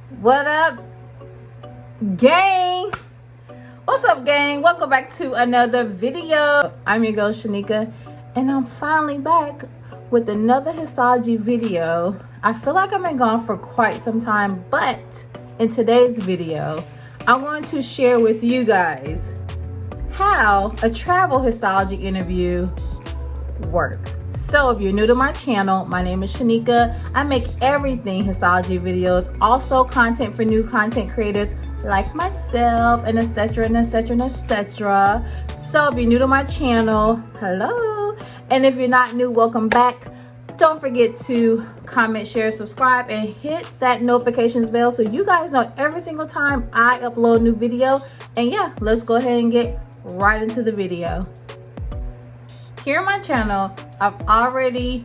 What up, gang? What's up, gang? Welcome back to another video. I'm your girl Shanika, and I'm finally back with another histology video. I feel like I've been gone for quite some time, but in today's video I want to share with you guys how a travel histology interview works. So if you're new to my channel, my name is Shanika. I make everything histology videos, also content for new content creators like myself, and etc, and etc, and etc. So if you're new to my channel, hello. And if you're not new, welcome back. Don't forget to comment, share, subscribe, and hit that notifications bell so you guys know every single time I upload a new video. And yeah, let's go ahead and get right into the video. Here on my channel, I've already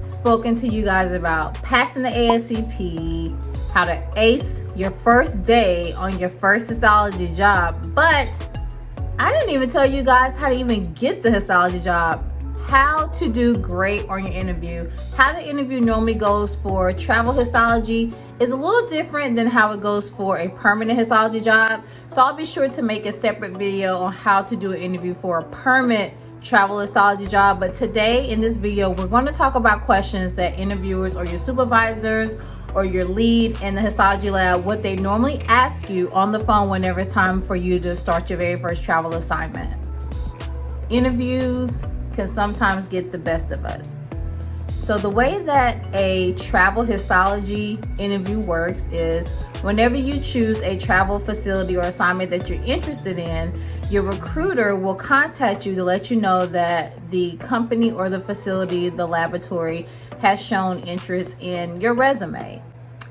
spoken to you guys about passing the ASCP, how to ace your first day on your first histology job, but I didn't even tell you guys how to even get the histology job, how to do great on your interview. How the interview normally goes for travel histology is a little different than how it goes for a permanent histology job. So I'll be sure to make a separate video on how to do an interview for a permanent travel histology job. But today in this video, we're going to talk about questions that interviewers or your supervisors or your lead in the histology lab, what they normally ask you on the phone whenever it's time for you to start your very first travel assignment. Interviews can sometimes get the best of us. So the way that a travel histology interview works is whenever you choose a travel facility or assignment that you're interested in, your recruiter will contact you to let you know that the company or the facility, the laboratory, has shown interest in your resume.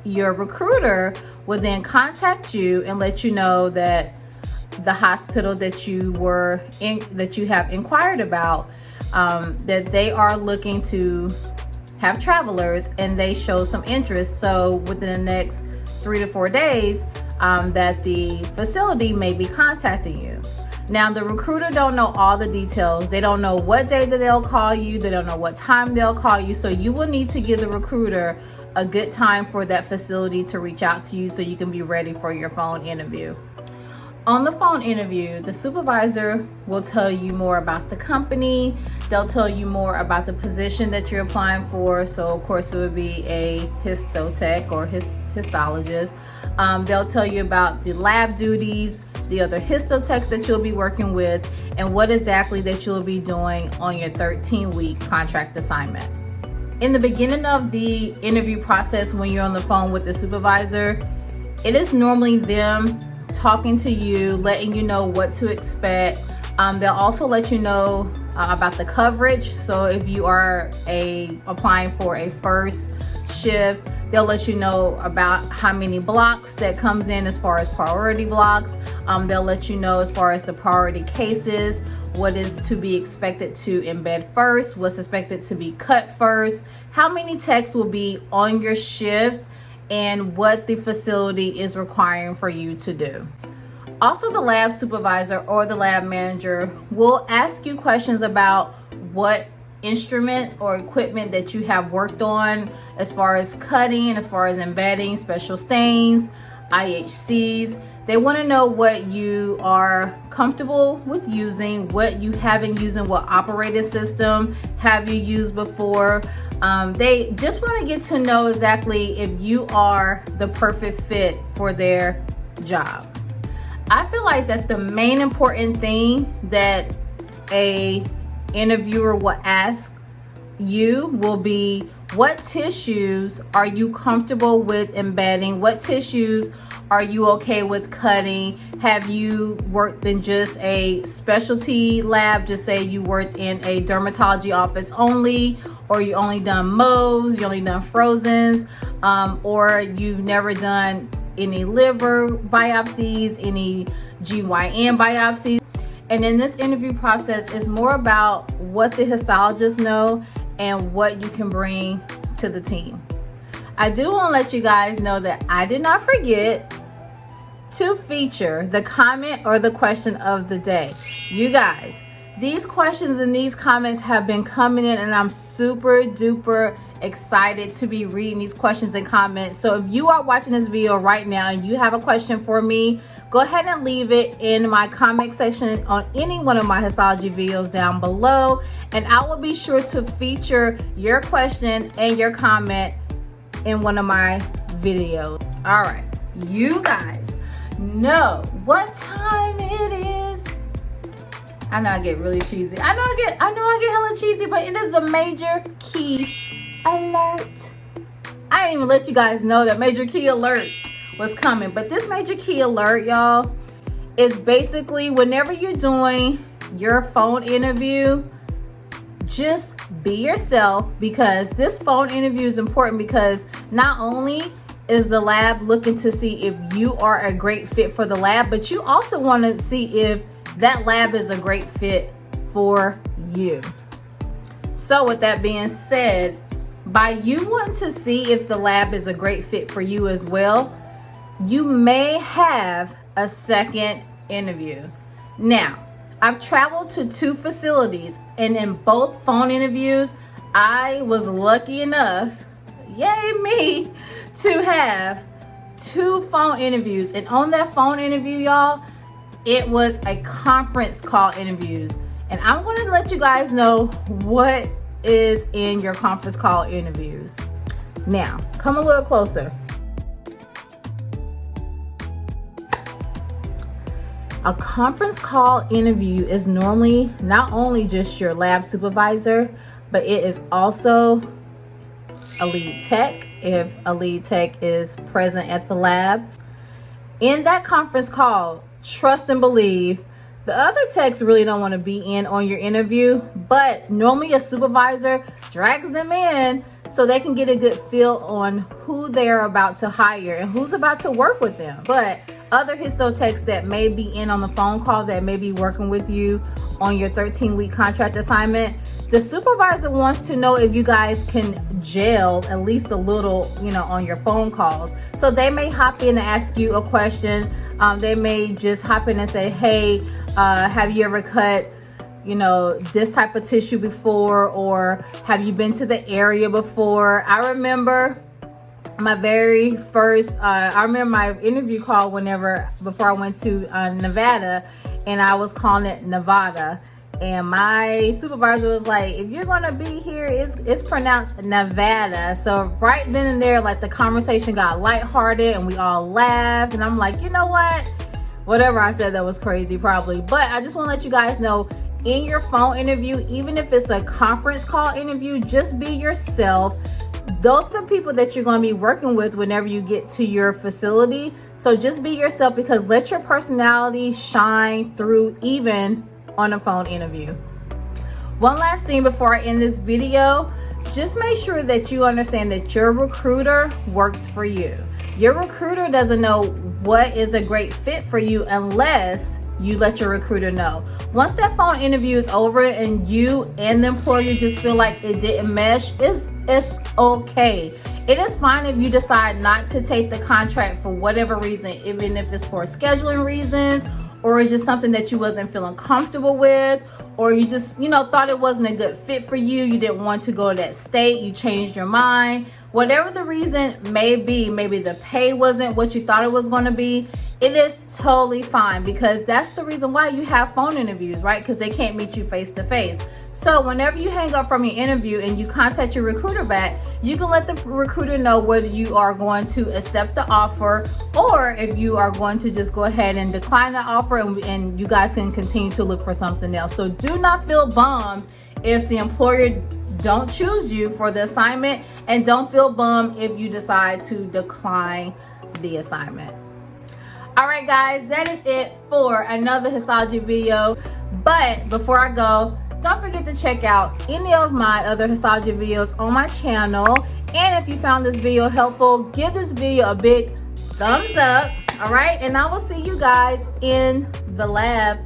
Your recruiter will then contact you and let you know that the hospital that you have inquired about, that they are looking to have travelers and they show some interest. So within the next 3 to 4 days, that the facility may be contacting you. Now, the recruiter don't know all the details. They don't know what day that they'll call you. They don't know what time they'll call you. So you will need to give the recruiter a good time for that facility to reach out to you so you can be ready for your phone interview. On the phone interview, the supervisor will tell you more about the company. They'll tell you more about the position that you're applying for. So of course it would be a histotech or histologist. They'll tell you about the lab duties, the other histotechs that you'll be working with, and what exactly that you'll be doing on your 13-week contract assignment. In the beginning of the interview process, when you're on the phone with the supervisor, it is normally them talking to you, letting you know what to expect. They'll also let you know about the coverage. So if you are applying for a first shift, they'll let you know about how many blocks that comes in as far as priority blocks. They'll let you know as far as the priority cases, what is to be expected to embed first, what's expected to be cut first, how many techs will be on your shift, and what the facility is requiring for you to do. Also, the lab supervisor or the lab manager will ask you questions about what instruments or equipment that you have worked on as far as cutting, as far as embedding, special stains, IHCs. They want to know what you are comfortable with using, what you haven't used, and what operating system have you used before. They just want to get to know exactly if you are the perfect fit for their job. I feel like that the main important thing that a interviewer will ask you will be, what tissues are you comfortable with embedding? What tissues are you okay with cutting? Have you worked in just a specialty lab? Just say you worked in a dermatology office only, or you only done Mohs, you only done frozens, or you've never done any liver biopsies, any GYN biopsies. And in this interview process, it's more about what the histologists know and what you can bring to the team. I do want to let you guys know that I did not forget to feature the comment or the question of the day. You guys, These questions and these comments have been coming in, and I'm super duper excited to be reading these questions and comments. So if you are watching this video right now and you have a question for me, go ahead and leave it in my comment section on any one of my histology videos down below, and I will be sure to feature your question and your comment in one of my videos. All right, you guys know what time it is. I know I get really cheesy. I know I get hella cheesy, but it is a major key alert. I didn't even let you guys know that major key alert was coming, but this major key alert, y'all, is basically whenever you're doing your phone interview, just be yourself, because this phone interview is important, because not only is the lab looking to see if you are a great fit for the lab, but you also want to see if that lab is a great fit for you. So with that being said, by you wanting to see if the lab is a great fit for you as well, you may have a second interview. Now, I've traveled to 2 facilities, and in both phone interviews, I was lucky enough, yay me, to have 2 phone interviews. And on that phone interview, y'all, it was a conference call interviews. And I'm going to let you guys know what is in your conference call interviews. Now, come a little closer. A conference call interview is normally not only just your lab supervisor, but it is also a lead tech, if a lead tech is present at the lab. In that conference call, trust and believe, the other techs really don't want to be in on your interview, but normally a supervisor drags them in so they can get a good feel on who they're about to hire and who's about to work with them. But other histo techs that may be in on the phone call, that may be working with you on your 13-week contract assignment, the supervisor wants to know if you guys can gel at least a little, on your phone calls. So they may hop in and ask you a question. They may just hop in and say, hey, have you ever cut, this type of tissue before? Or have you been to the area before? I remember my very first, I remember my interview call before I went to Nevada, and I was calling it Nevada. And my supervisor was like, if you're gonna be here, it's pronounced Nevada. So right then and there, like, the conversation got lighthearted and we all laughed. And I'm like, you know what? Whatever I said that was crazy, probably. But I just wanna let you guys know, in your phone interview, even if it's a conference call interview, just be yourself. Those are the people that you're gonna be working with whenever you get to your facility. So just be yourself, because let your personality shine through even on a phone interview. One last thing before I end this video, just make sure that you understand that your recruiter works for you. Your recruiter doesn't know what is a great fit for you unless you let your recruiter know. Once that phone interview is over and you and the employer just feel like it didn't mesh, it's okay. It is fine if you decide not to take the contract for whatever reason, even if it's for scheduling reasons, or it's just something that you wasn't feeling comfortable with, or you just, thought it wasn't a good fit for you. You didn't want to go to that state. You changed your mind. Whatever the reason may be, maybe the pay wasn't what you thought it was going to be. It is totally fine, because that's the reason why you have phone interviews, right? Because they can't meet you face to face. So whenever you hang up from your interview and you contact your recruiter back, you can let the recruiter know whether you are going to accept the offer, or if you are going to just go ahead and decline the offer, and you guys can continue to look for something else. So do not feel bummed if the employer don't choose you for the assignment, and don't feel bummed if you decide to decline the assignment. All right, guys, that is it for another histology video. But before I go, don't forget to check out any of my other histology videos on my channel. And if you found this video helpful, give this video a big thumbs up. All right, and I will see you guys in the lab.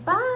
Bye.